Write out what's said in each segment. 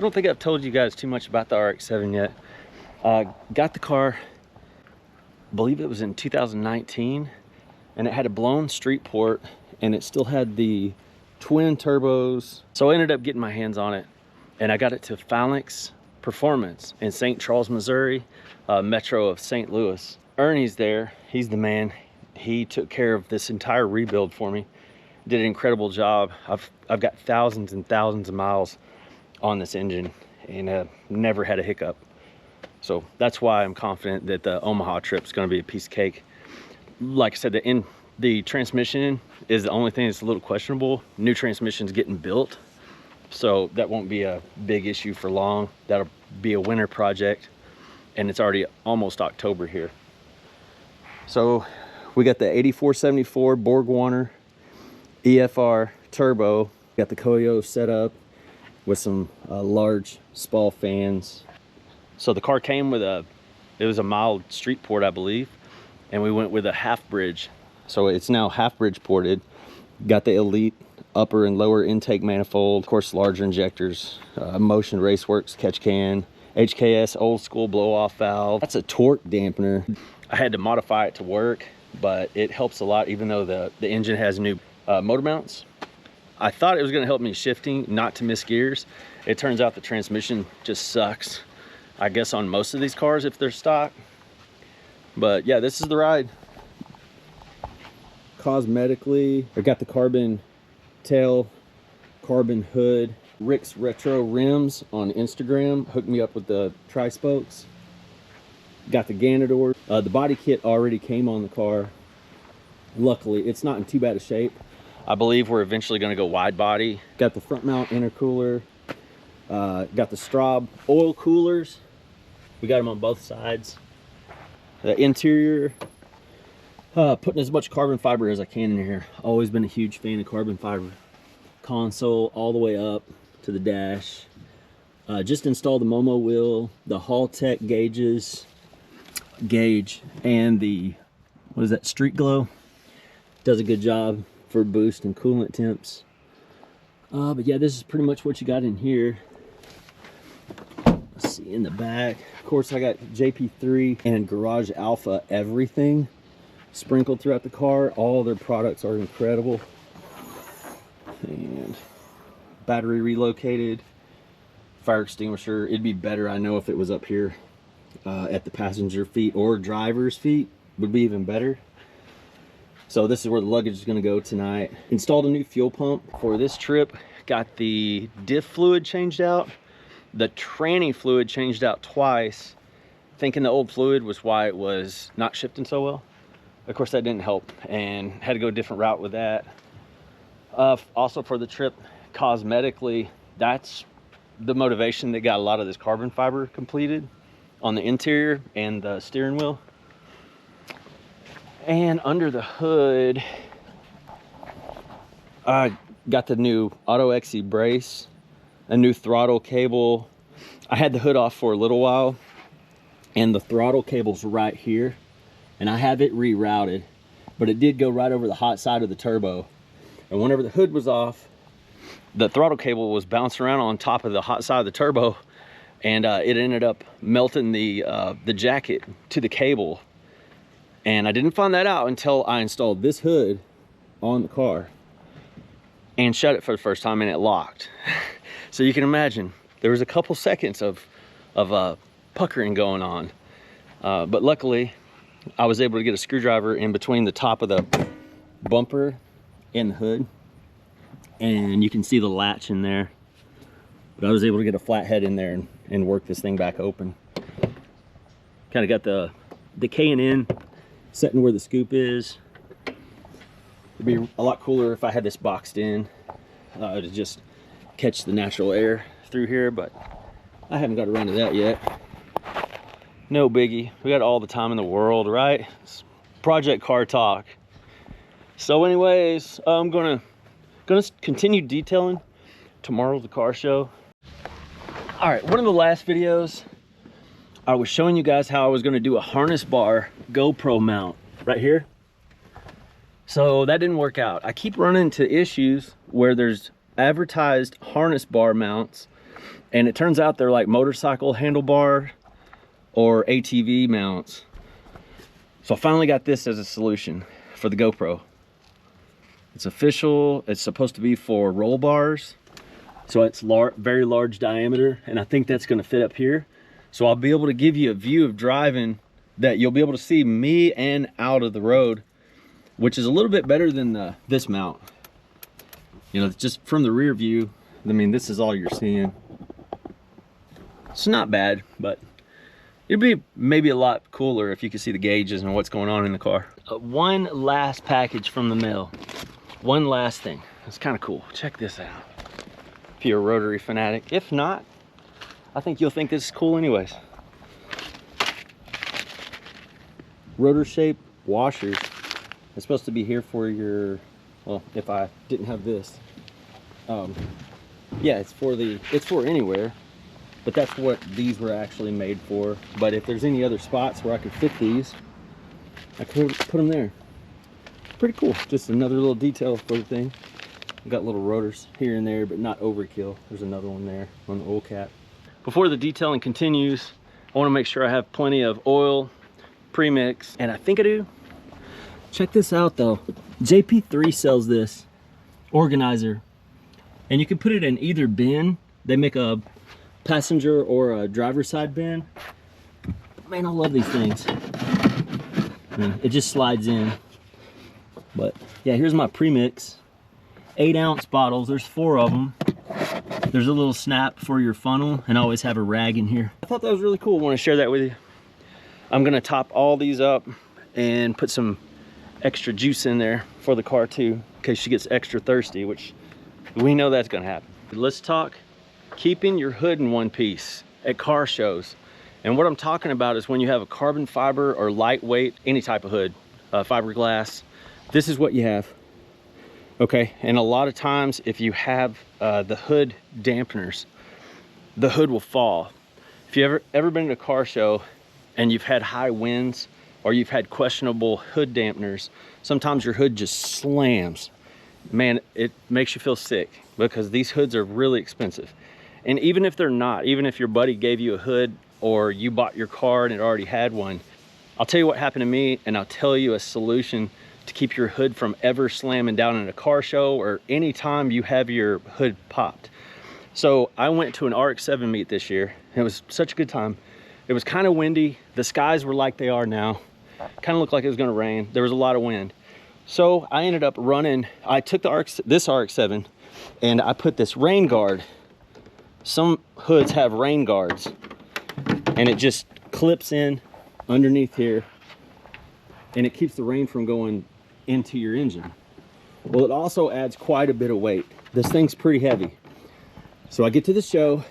don't think I've told you guys too much about the RX7 yet. Got the car, I believe it was in 2019, and it had a blown street port, and it still had the twin turbos. So I ended up getting my hands on it, and I got it to Phalanx Performance in St. Charles, Missouri, metro of St. Louis. Ernie's there, he's the man. He took care of this entire rebuild for me. Did an incredible job. I've got thousands and thousands of miles on this engine, and never had a hiccup. So that's why I'm confident that the Omaha trip is going to be a piece of cake. Like I said, the transmission is the only thing that's a little questionable. New transmission's getting built, so that won't be a big issue for long. That'll be a winter project, and it's already almost October here. So we got the 8474 Borg Warner EFR turbo. Got the Koyo set up with some large SPAL fans. So the car came with it was a mild street port, I believe, and we went with a half bridge. So it's now half bridge ported. Got the Elite upper and lower intake manifold, of course larger injectors, Motion Raceworks catch can, HKS old school blow off valve. That's a torque dampener. I had to modify it to work, but it helps a lot, even though the engine has new motor mounts. I thought it was going to help me shifting, not to miss gears. It turns out the transmission just sucks, I guess, on most of these cars if they're stock. But yeah, this is the ride. Cosmetically, I got the carbon tail, carbon hood. Rick's Retro Rims on Instagram hooked me up with the tri-spokes. Got the Ganador. The body kit already came on the car. Luckily, it's not in too bad a shape. I believe we're eventually going to go wide body. Got the front mount intercooler. Got the Straub oil coolers. We got them on both sides. The interior, putting as much carbon fiber as I can in here. Always been a huge fan of carbon fiber. Console all the way up to the dash. Just installed the Momo wheel, the Haltech gauge, and the, what is that, Street Glow. Does a good job for boost and coolant temps. But yeah, this is pretty much what you got in here. Let's see in the back. Of course, I got JP3 and Garage Alpha everything sprinkled throughout the car. All their products are incredible. And battery relocated. Fire extinguisher. It'd be better, I know, if it was up here at the passenger feet or driver's feet. Would be even better. So this is where the luggage is going to go tonight. Installed a new fuel pump for this trip. Got the diff fluid changed out. The tranny fluid changed out twice. Thinking the old fluid was why it was not shifting so well. Of course, that didn't help, and had to go a different route with that. Also for the trip, cosmetically, that's the motivation that got a lot of this carbon fiber completed on the interior and the steering wheel. And under the hood, I got the new Auto XE brace, a new throttle cable. I had the hood off for a little while, and the throttle cable's right here, and I have it rerouted, but it did go right over the hot side of the turbo. And whenever the hood was off, the throttle cable was bouncing around on top of the hot side of the turbo, and it ended up melting the jacket to the cable. And I didn't find that out until I installed this hood on the car and shut it for the first time, and it locked. So you can imagine there was a couple seconds of puckering going on. But luckily, I was able to get a screwdriver in between the top of the bumper and the hood. And you can see the latch in there. But I was able to get a flathead in there and work this thing back open. Kind of got the K&N setting where the scoop is. It'd be a lot cooler if I had this boxed in to just catch the natural air through here, but I haven't got around to that yet. No biggie. We got all the time in the world, right? It's project car talk. So anyways, I'm gonna continue detailing tomorrow's the car show. All right, one of the last videos, I was showing you guys how I was gonna do a harness bar GoPro mount right here. So that didn't work out. I keep running into issues where there's advertised harness bar mounts And it turns out they're like motorcycle handlebar or ATV mounts. So I finally got this as a solution for the GoPro. It's official. It's supposed to be for roll bars. So it's very large diameter, and I think that's gonna fit up here. So I'll be able to give you a view of driving that you'll be able to see me and out of the road, which is a little bit better than this mount. You know, just from the rear view, I mean, this is all you're seeing. It's not bad, but it'd be maybe a lot cooler if you could see the gauges and what's going on in the car. One last package from the mail. One last thing. It's kind of cool. Check this out. If you're a rotary fanatic. If not, I think you'll think this is cool anyways. Rotor shape washers. It's supposed to be here for your, well, if I didn't have this. Yeah, it's for anywhere. But that's what these were actually made for. But if there's any other spots where I could fit these, I could put them there. Pretty cool. Just another little detail for the thing. I've got little rotors here and there, but not overkill. There's another one there on the oil cap. Before the detailing continues, I want to make sure I have plenty of oil, premix, and I think I do. Check this out though. JP3 sells this organizer, and you can put it in either bin. They make a passenger or a driver's side bin. Man, I love these things. I mean, it just slides in. But yeah, here's my premix. 8-ounce bottles. There's 4 of them. There's a little snap for your funnel, and I always have a rag in here. I thought that was really cool. I want to share that with you. I'm gonna top all these up and put some extra juice in there for the car too, in case she gets extra thirsty, which we know that's gonna happen. Let's talk keeping your hood in one piece at car shows. And what I'm talking about is when you have a carbon fiber or lightweight, any type of hood, fiberglass, this is what you have. Okay, and a lot of times if you have the hood dampeners, the hood will fall. If you've ever been to a car show and you've had high winds or you've had questionable hood dampeners, sometimes your hood just slams. Man, it makes you feel sick because these hoods are really expensive. And even if they're not, even if your buddy gave you a hood or you bought your car and it already had one, I'll tell you what happened to me, and I'll tell you a solution to keep your hood from ever slamming down in a car show or any time you have your hood popped. So I went to an RX7 meet this year. It was such a good time. It was kind of windy. The skies were like they are now. Kind of looked like it was gonna rain. There was a lot of wind. So I ended up running, I took this RX7 and I put this rain guard. Some hoods have rain guards and it just clips in underneath here and it keeps the rain from going into your engine. Well, it also adds quite a bit of weight. This thing's pretty heavy. So I get to the show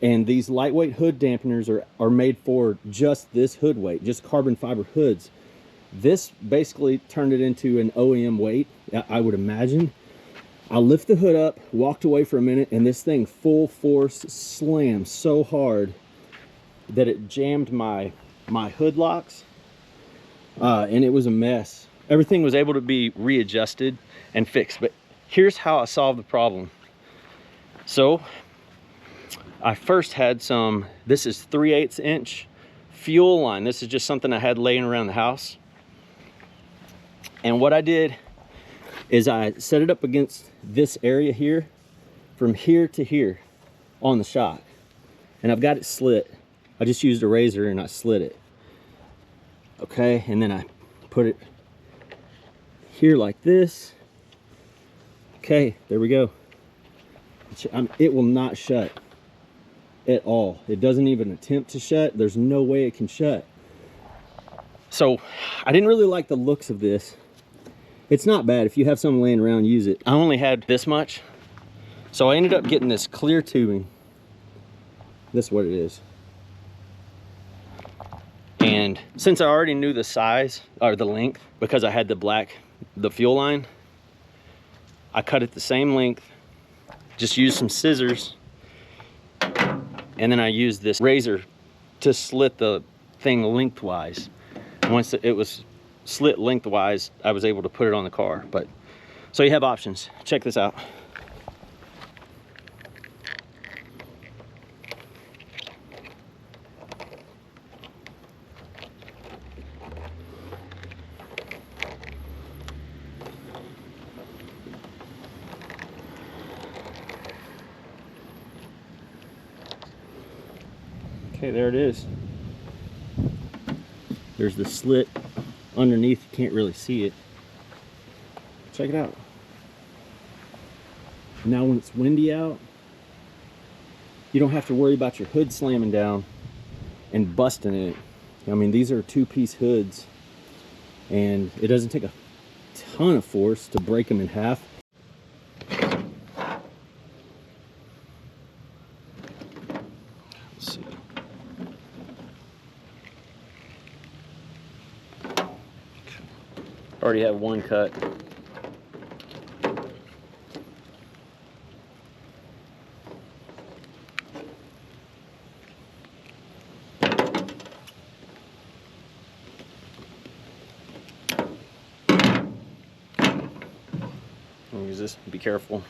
and these lightweight hood dampeners are made for just this hood weight, just carbon fiber hoods. This basically turned it into an OEM weight, I would imagine. I lift the hood up, walked away for a minute, and this thing full force slammed so hard that it jammed my hood locks, and it was a mess. Everything was able to be readjusted and fixed, but here's how I solved the problem. So I first had some, this is 3/8 inch fuel line. This is just something I had laying around the house. And what I did is I set it up against this area here, from here to here on the shock. And I've got it slit. I just used a razor and I slit it. Okay, and then I put it here like this. Okay, there we go. It will not shut at all. It doesn't even attempt to shut. There's no way it can shut. So I didn't really like the looks of this. It's not bad. If you have something laying around, use it. I only had this much, so I ended up getting this clear tubing. This is what it is. And since I already knew the size or the length, because I had the fuel line, I cut it the same length, just used some scissors, and then I used this razor to slit the thing lengthwise. Once it was slit lengthwise, I was able to put it on the car. But so you have options. Check this out. Okay, there it is. There's the slit underneath. You can't really see it. Check it out. Now when it's windy out, you don't have to worry about your hood slamming down and busting it. I mean, these are 2-piece hoods, and it doesn't take a ton of force to break them in half. Let's see. Already have one cut. Use this. Be careful.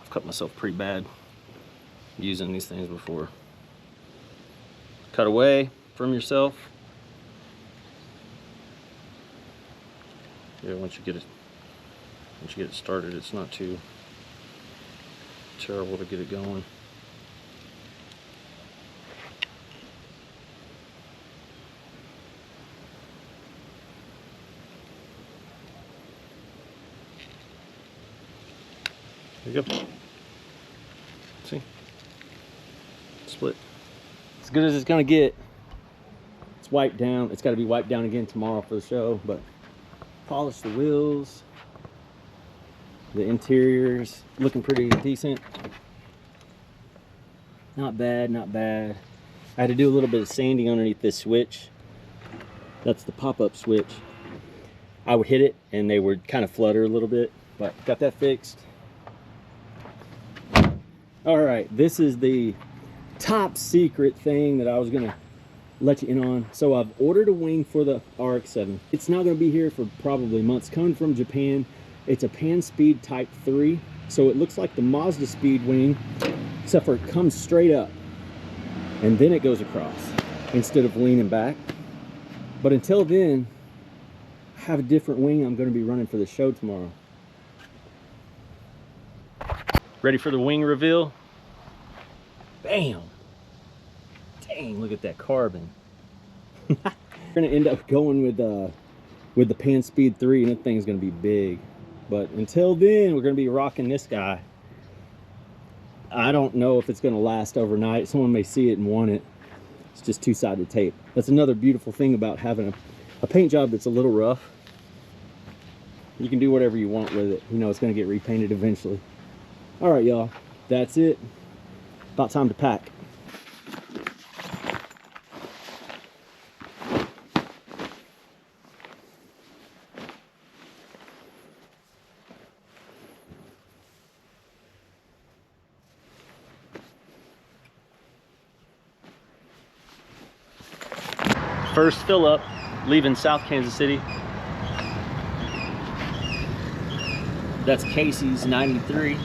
I've cut myself pretty bad using these things before. Cut away from yourself. Yeah, once you get it started, it's not too terrible to get it going. There you go. See? Split. As good as it's gonna get. It's wiped down. It's gotta be wiped down again tomorrow for the show, but polish the wheels. The interior's looking pretty decent. Not bad, not bad. I had to do a little bit of sanding underneath this switch. That's the pop-up switch. I would hit it and they would kind of flutter a little bit, but got that fixed. All right, this is the top secret thing that I was gonna let you in on. So I've ordered a wing for the RX7. It's not gonna be here for probably months. Coming from Japan. It's a Pan Speed Type 3. So it looks like the Mazda Speed wing, except for it comes straight up and then it goes across instead of leaning back. But until then, I have a different wing I'm gonna be running for the show tomorrow. Ready for the wing reveal? Bam! Dang, look at that carbon. We're gonna end up going with the Pan Speed 3, and that thing's gonna be big. But until then, we're gonna be rocking this guy. I don't know if it's gonna last overnight. Someone may see it and want it. It's just two-sided tape. That's another beautiful thing about having a paint job that's a little rough. You can do whatever you want with it. You know it's gonna get repainted eventually. All right, y'all, that's it. About time to pack. First fill up, leaving South Kansas City. That's Casey's 93.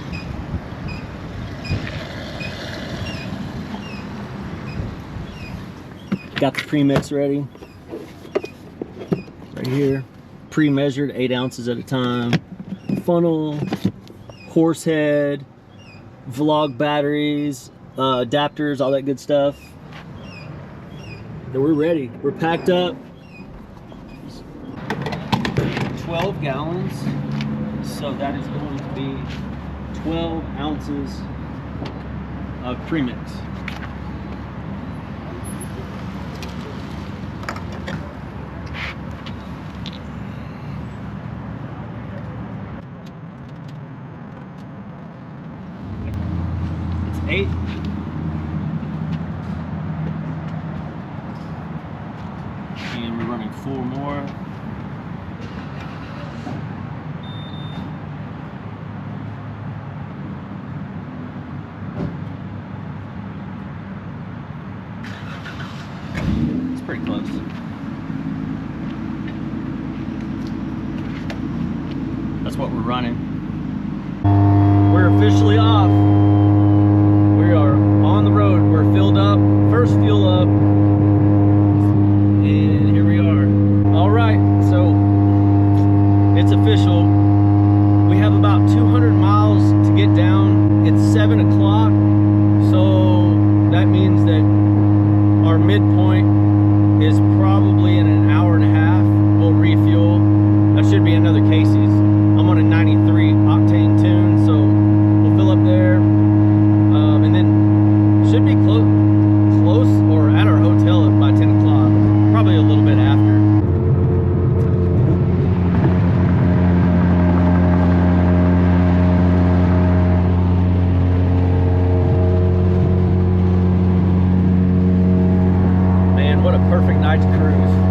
Got the premix ready. Right here. Pre-measured 8 ounces at a time. Funnel, horse head, vlog batteries, adapters, all that good stuff. Then we're ready. We're packed up. 12 gallons. So that is going to be 12 ounces of premix. It's 8. And we're running 4 more. Pretty close. That's what we're running. We're officially off. We are on the road. We're filled up. First fuel up. And here we are. All right, so it's official. We have about 200 miles to get down. It's 7 o'clock. So that means that ride to cruise.